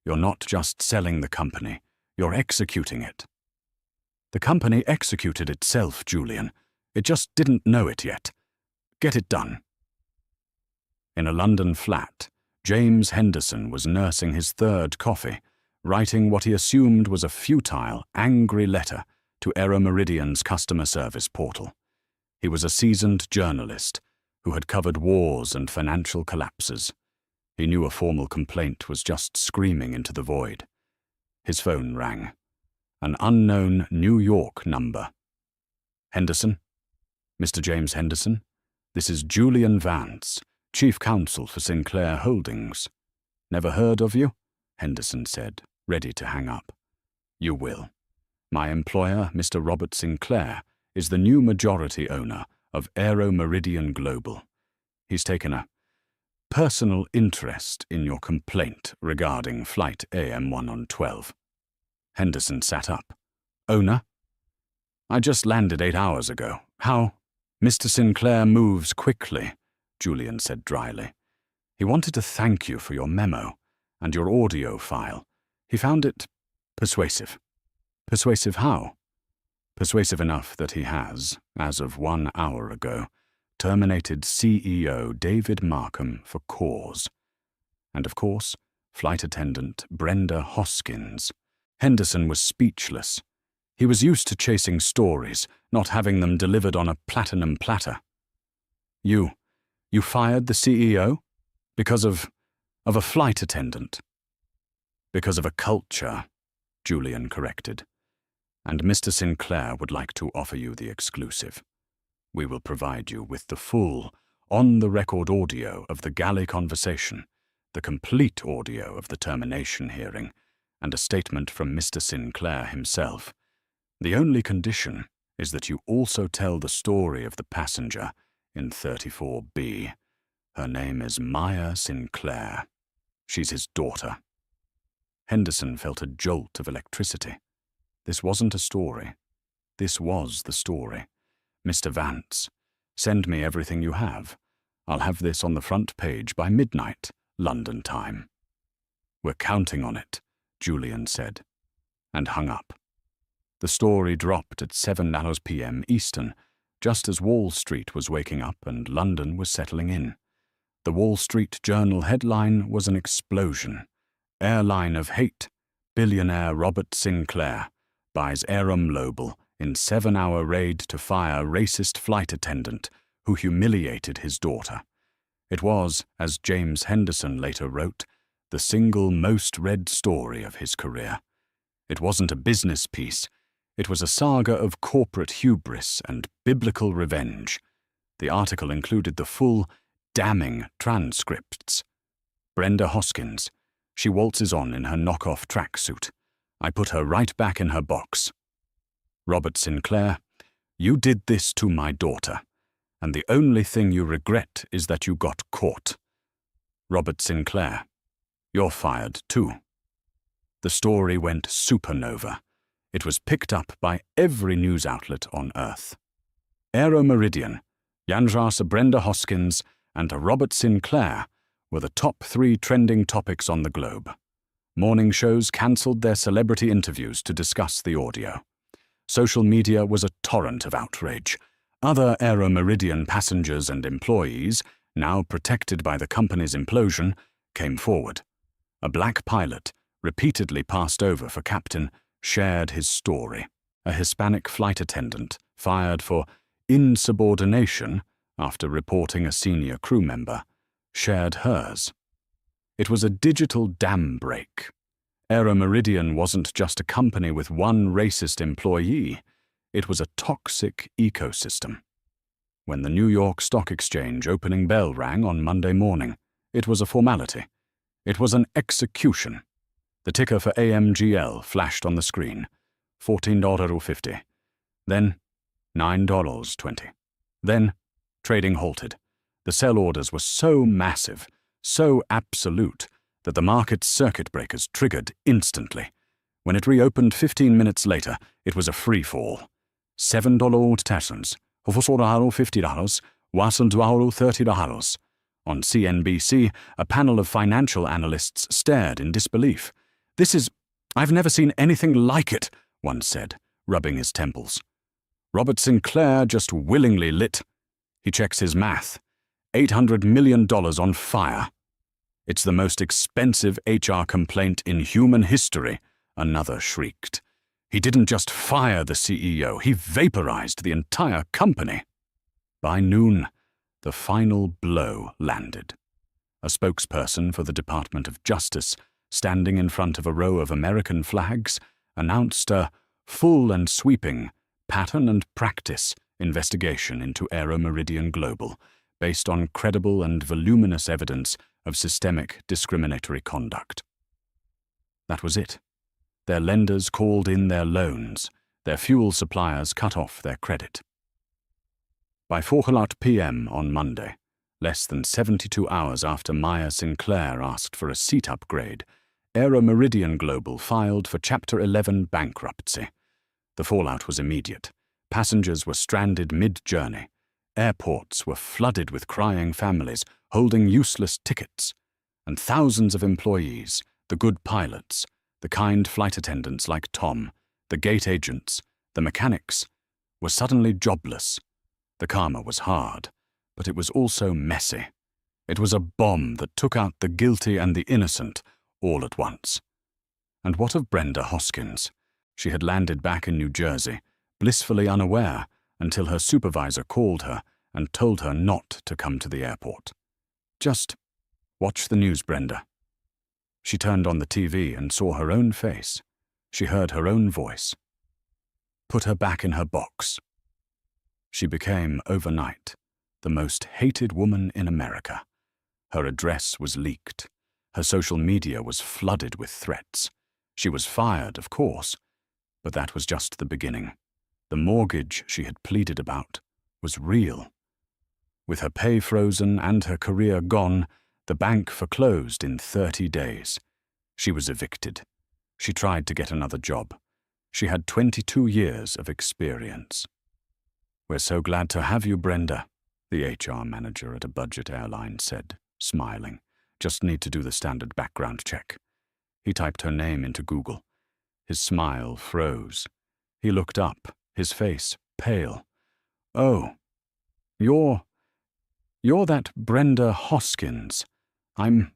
You're not just selling the company, you're executing it. The company executed itself, Julian. It just didn't know it yet. Get it done. In a London flat, James Henderson was nursing his third coffee, writing what he assumed was a futile, angry letter to Aero Meridian's customer service portal. He was a seasoned journalist who had covered wars and financial collapses. He knew a formal complaint was just screaming into the void. His phone rang. An unknown New York number. Henderson? Mr. James Henderson? This is Julian Vance, Chief Counsel for Sinclair Holdings. Never heard of you? Henderson said, ready to hang up. You will. My employer, Mr. Robert Sinclair, is the new majority owner of Aero Meridian Global. He's taken a personal interest in your complaint regarding Flight AM-112. Henderson sat up. Owner? I just landed 8 hours ago. How? Mr. Sinclair moves quickly, Julian said dryly. He wanted to thank you for your memo and your audio file. He found it persuasive. Persuasive how? Persuasive enough that he has, as of 1 hour ago, terminated CEO David Markham for cause. And of course, flight attendant Brenda Hoskins. Henderson was speechless. He was used to chasing stories, not having them delivered on a platinum platter. You fired the CEO? Because of a flight attendant? Because of a culture, Julian corrected. And Mr. Sinclair would like to offer you the exclusive. We will provide you with the full, on-the-record audio of the galley conversation, the complete audio of the termination hearing, and a statement from Mr. Sinclair himself. The only condition is that you also tell the story of the passenger in 34B. Her name is Maya Sinclair. She's his daughter. Henderson felt a jolt of electricity. This wasn't a story. This was the story. Mr. Vance, send me everything you have. I'll have this on the front page by midnight, London time. We're counting on it, Julian said, and hung up. The story dropped at 7 p.m. Eastern, just as Wall Street was waking up and London was settling in. The Wall Street Journal headline was an explosion. Airline of hate, billionaire Robert Sinclair buys Airline in 7-hour raid to fire racist flight attendant who humiliated his daughter. It was, as James Henderson later wrote, the single most read story of his career. It wasn't a business piece. It was a saga of corporate hubris and biblical revenge. The article included the full, damning transcripts. Brenda Hoskins. She waltzes on in her knockoff tracksuit. I put her right back in her box. Robert Sinclair, you did this to my daughter, and the only thing you regret is that you got caught. Robert Sinclair, you're fired too. The story went supernova. It was picked up by every news outlet on Earth. Aero Meridian, Yandrasa Brenda Hoskins, and Robert Sinclair were the top 3 trending topics on the globe. Morning shows cancelled their celebrity interviews to discuss the audio. Social media was a torrent of outrage. Other Aero Meridian passengers and employees, now protected by the company's implosion, came forward. A black pilot, repeatedly passed over for captain, shared his story. A Hispanic flight attendant, fired for insubordination after reporting a senior crew member, shared hers. It was a digital dam break. Aero Meridian wasn't just a company with one racist employee. It was a toxic ecosystem. When the New York Stock Exchange opening bell rang on Monday morning, it was a formality. It was an execution. The ticker for AMGL flashed on the screen, $14.50. Then, $9.20. Then, trading halted. The sell orders were so massive, so absolute, that the market's circuit breakers triggered instantly. When it reopened 15 minutes later, it was a free fall. $7 tations, $50, $30. On CNBC, a panel of financial analysts stared in disbelief. I've never seen anything like it, one said, rubbing his temples. Robert Sinclair just willingly lit. He checks his math. $800 million on fire. It's the most expensive HR complaint in human history, another shrieked. He didn't just fire the CEO, he vaporized the entire company. By noon, the final blow landed. A spokesperson for the Department of Justice, standing in front of a row of American flags, announced a full and sweeping pattern and practice investigation into Aero Meridian Global, based on credible and voluminous evidence of systemic discriminatory conduct. That was it. Their lenders called in their loans. Their fuel suppliers cut off their credit. By 4 p.m. on Monday, Less than 72 hours after Maya Sinclair asked for a seat upgrade, Aero Meridian Global filed for Chapter 11 bankruptcy. The fallout was immediate. Passengers were stranded mid-journey. Airports were flooded with crying families holding useless tickets. And thousands of employees, the good pilots, the kind flight attendants like Tom, the gate agents, the mechanics, were suddenly jobless. The karma was hard, but it was also messy. It was a bomb that took out the guilty and the innocent all at once. And what of Brenda Hoskins? She had landed back in New Jersey, blissfully unaware, until her supervisor called her and told her not to come to the airport. Just watch the news, Brenda. She turned on the TV and saw her own face. She heard her own voice. Put her back in her box. She became, overnight, the most hated woman in America. Her address was leaked. Her social media was flooded with threats. She was fired, of course, but that was just the beginning. The mortgage she had pleaded about was real. With her pay frozen and her career gone, the bank foreclosed in 30 days. She was evicted. She tried to get another job. She had 22 years of experience. "We're so glad to have you, Brenda," the HR manager at a budget airline said, smiling. "Just need to do the standard background check." He typed her name into Google. His smile froze. He looked up, his face pale. "Oh, you're that Brenda Hoskins. I'm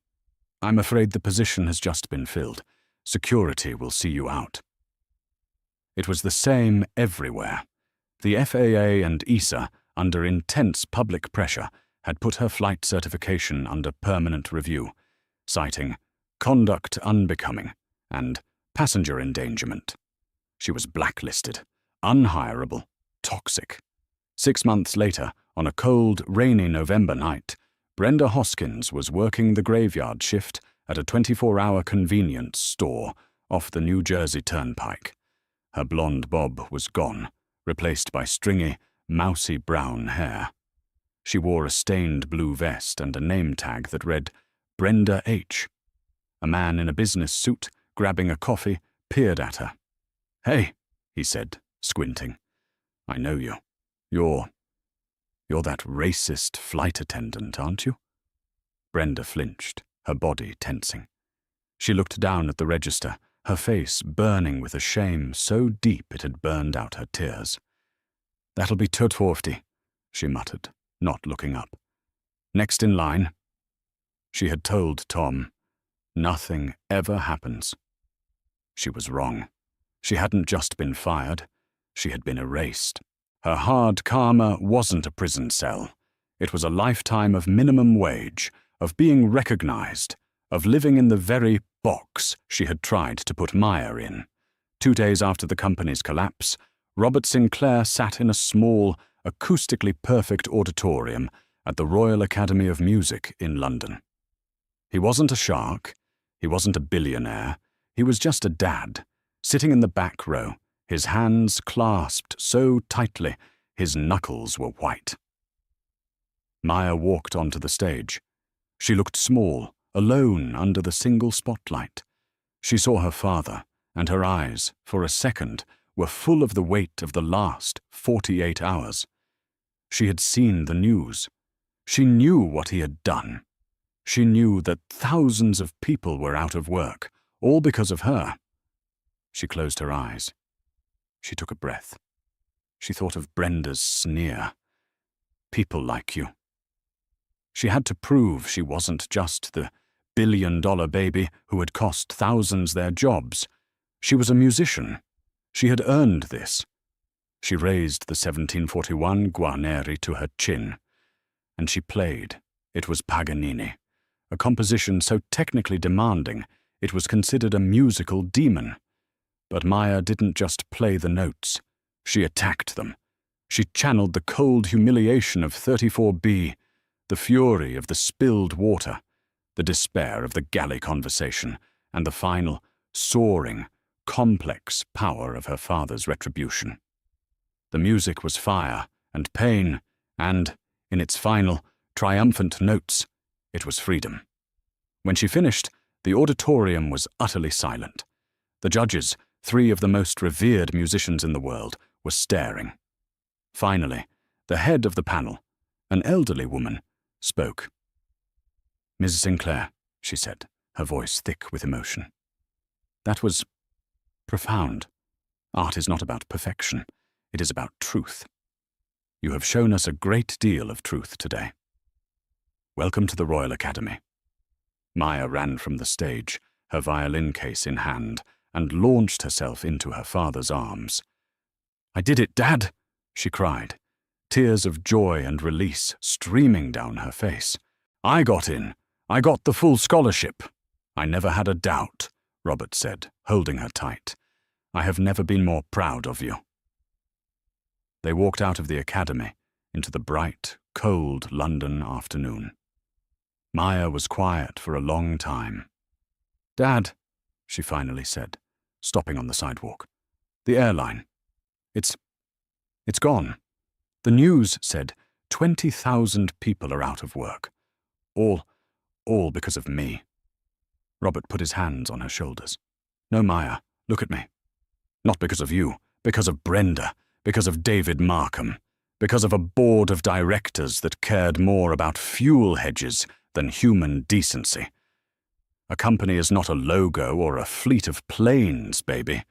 afraid the position has just been filled. Security will see you out." It was the same everywhere. The FAA and ESA, under intense public pressure, had put her flight certification under permanent review, citing conduct unbecoming and passenger endangerment. She was blacklisted, unhireable, toxic. 6 months later, on a cold, rainy November night, Brenda Hoskins was working the graveyard shift at a 24-hour convenience store off the New Jersey Turnpike. Her blonde bob was gone, replaced by stringy, mousy brown hair. She wore a stained blue vest and a name tag that read Brenda H. A man in a business suit, grabbing a coffee, peered at her. "Hey," he said, squinting. "I know you. You're that racist flight attendant, aren't you?" Brenda flinched, her body tensing. She looked down at the register, her face burning with a shame so deep it had burned out her tears. "That'll be 250, she muttered, not looking up. "Next in line." She had told Tom, "Nothing ever happens." She was wrong. She hadn't just been fired. She had been erased. Her hard karma wasn't a prison cell. It was a lifetime of minimum wage, of being recognized, of living in the very box she had tried to put Maya in. 2 days after the company's collapse, Robert Sinclair sat in a small, acoustically perfect auditorium at the Royal Academy of Music in London. He wasn't a shark. He wasn't a billionaire. He was just a dad, sitting in the back row, his hands clasped so tightly his knuckles were white. Maya walked onto the stage. She looked small, alone under the single spotlight. She saw her father, and her eyes, for a second, were full of the weight of the last 48 hours. She had seen the news. She knew what he had done. She knew that thousands of people were out of work, all because of her. She closed her eyes. She took a breath. She thought of Brenda's sneer. "People like you." She had to prove she wasn't just the billion-dollar baby who had cost thousands their jobs. She was a musician. She had earned this. She raised the 1741 Guarneri to her chin, and she played. It was Paganini, a composition so technically demanding it was considered a musical demon. But Maya didn't just play the notes. She attacked them. She channeled the cold humiliation of 34B, the fury of the spilled water, the despair of the galley conversation, and the final, soaring, complex power of her father's retribution. The music was fire and pain and, in its final, triumphant notes. It was freedom. When she finished, the auditorium was utterly silent. The judges, 3 of the most revered musicians in the world, were staring. Finally, the head of the panel, an elderly woman, spoke. "Ms. Sinclair," she said, her voice thick with emotion. "That was profound. Art is not about perfection. It is about truth. You have shown us a great deal of truth today. Welcome to the Royal Academy." Maya ran from the stage, her violin case in hand, and launched herself into her father's arms. "I did it, Dad!" she cried, tears of joy and release streaming down her face. "I got in. I got the full scholarship." "I never had a doubt," Robert said, holding her tight. "I have never been more proud of you." They walked out of the academy into the bright, cold London afternoon. Maya was quiet for a long time. "Dad," she finally said, stopping on the sidewalk. "The airline. It's gone. The news said 20,000 people are out of work. All because of me." Robert put his hands on her shoulders. "No, Maya, look at me. Not because of you, because of Brenda, because of David Markham, because of a board of directors that cared more about fuel hedges than human decency. A company is not a logo or a fleet of planes, baby.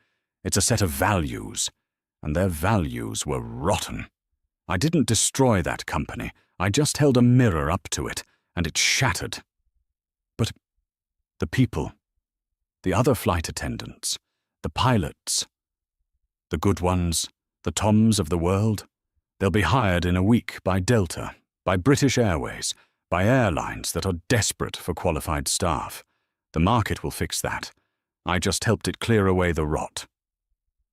It's a set of values, and their values were rotten. I didn't destroy that company. I just held a mirror up to it, and it shattered. But the people, the other flight attendants, the pilots, the good ones, the Toms of the world, they'll be hired in a week by Delta, by British Airways, by airlines that are desperate for qualified staff. The market will fix that. I just helped it clear away the rot."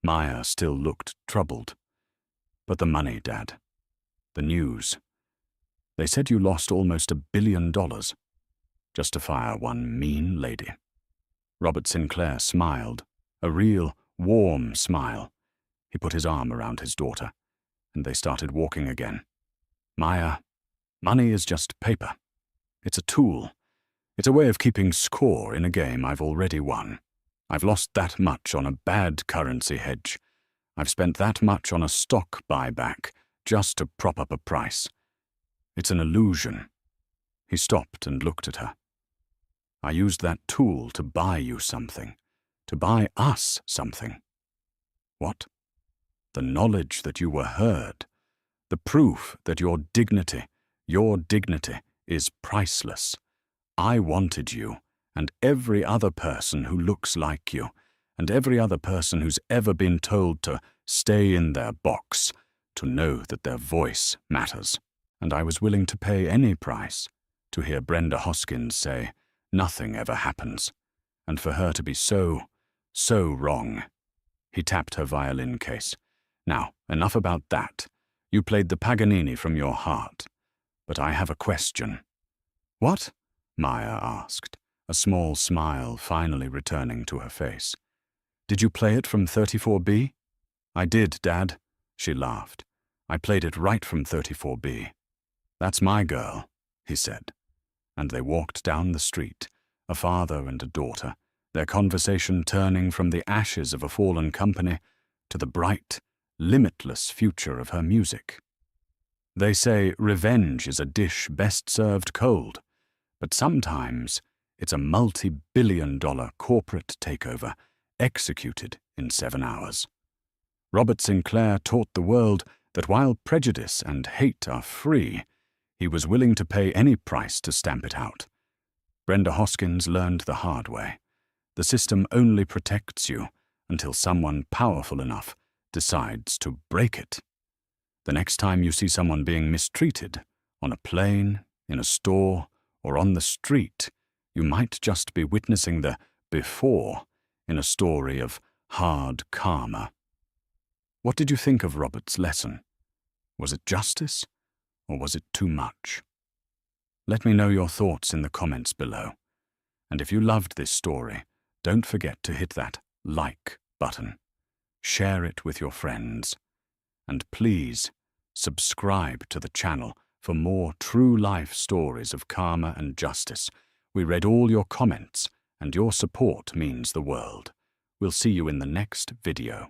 Maya still looked troubled. "But the money, Dad. The news. They said you lost almost $1 billion. Just to fire one mean lady." Robert Sinclair smiled, a real, warm smile. He put his arm around his daughter, and they started walking again. "Maya, money is just paper. It's a tool. It's a way of keeping score in a game I've already won. I've lost that much on a bad currency hedge. I've spent that much on a stock buyback just to prop up a price. It's an illusion." He stopped and looked at her. "I used that tool to buy you something, to buy us something." "What?" "The knowledge that you were heard, the proof that your dignity is priceless. I wanted you, and every other person who looks like you, and every other person who's ever been told to stay in their box, to know that their voice matters. And I was willing to pay any price to hear Brenda Hoskins say, 'Nothing ever happens,' and for her to be so wrong." He tapped her violin case. "Now, enough about that. You played the Paganini from your heart. But I have a question." "What?" Maya asked, a small smile finally returning to her face. "Did you play it from 34B? "I did, Dad," she laughed. "I played it right from 34B. "That's my girl," he said. And they walked down the street, a father and a daughter, their conversation turning from the ashes of a fallen company to the bright, limitless future of her music. They say revenge is a dish best served cold, but sometimes it's a multi-billion-dollar corporate takeover executed in 7 hours. Robert Sinclair taught the world that while prejudice and hate are free, he was willing to pay any price to stamp it out. Brenda Hoskins learned the hard way. The system only protects you until someone powerful enough decides to break it. The next time you see someone being mistreated, on a plane, in a store, or on the street, you might just be witnessing the before in a story of hard karma. What did you think of Robert's lesson? Was it justice, or was it too much? Let me know your thoughts in the comments below. And if you loved this story, don't forget to hit that like button. Share it with your friends. And please subscribe to the channel for more true-life stories of karma and justice. We read all your comments, and your support means the world. We'll see you in the next video.